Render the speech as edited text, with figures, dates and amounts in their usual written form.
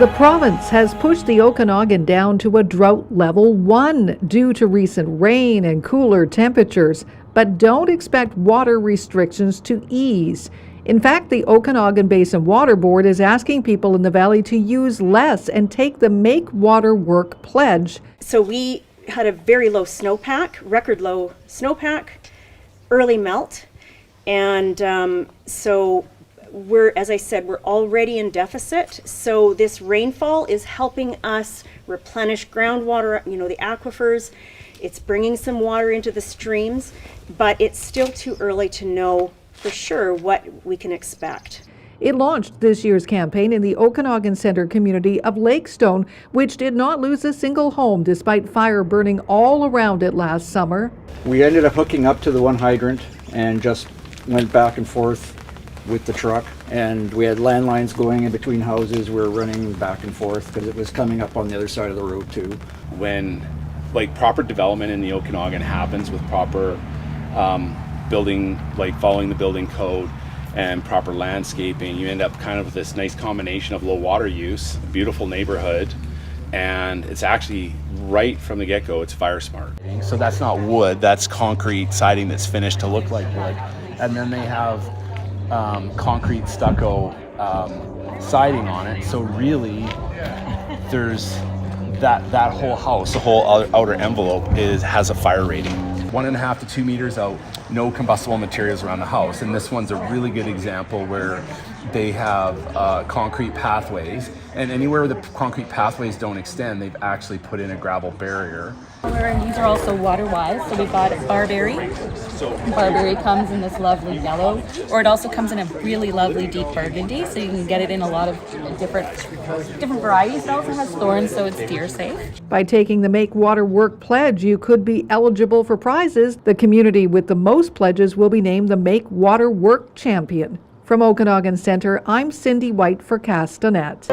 The province has pushed the Okanagan down to a drought level 1 due to recent rain and cooler temperatures, but don't expect water restrictions to ease. In fact, the Okanagan Basin Water Board is asking people in the valley to use less and take the Make Water Work pledge. So we had a very low snowpack, record low snowpack, early melt, and so as I said, we're already in deficit. So this rainfall is helping us replenish groundwater, the aquifers. It's bringing some water into the streams, but it's still too early to know for sure what we can expect. It launched this year's campaign in the Okanagan Centre community of Lakestone, which did not lose a single home despite fire burning all around it last summer. We ended up hooking up to the one hydrant and just went back and forth with the truck, and we had landlines going in between houses. We were running back and forth because it was coming up on the other side of the road too. When proper development in the Okanagan happens with proper building, following the building code and proper landscaping, you end up kind of with this nice combination of low water use, beautiful neighborhood, and it's actually right from the get-go, it's FireSmart. So that's not wood, that's concrete siding that's finished to look like wood. And then they have concrete stucco siding on it. So really, there's that whole house, the whole outer envelope has a fire rating. 1.5 to 2 meters out, no combustible materials around the house. And this one's a really good example where they have concrete pathways, and anywhere where the concrete pathways don't extend, they've actually put in a gravel barrier. And these are also WaterWise, so we've got barberry. Barberry comes in this lovely yellow, or it also comes in a really lovely deep burgundy, so you can get it in a lot of different varieties. It also has thorns, so it's deer safe. By taking the Make Water Work pledge, you could be eligible for prizes. The community with the most pledges will be named the Make Water Work champion. From Okanagan Centre, I'm Cindy White for Castanet.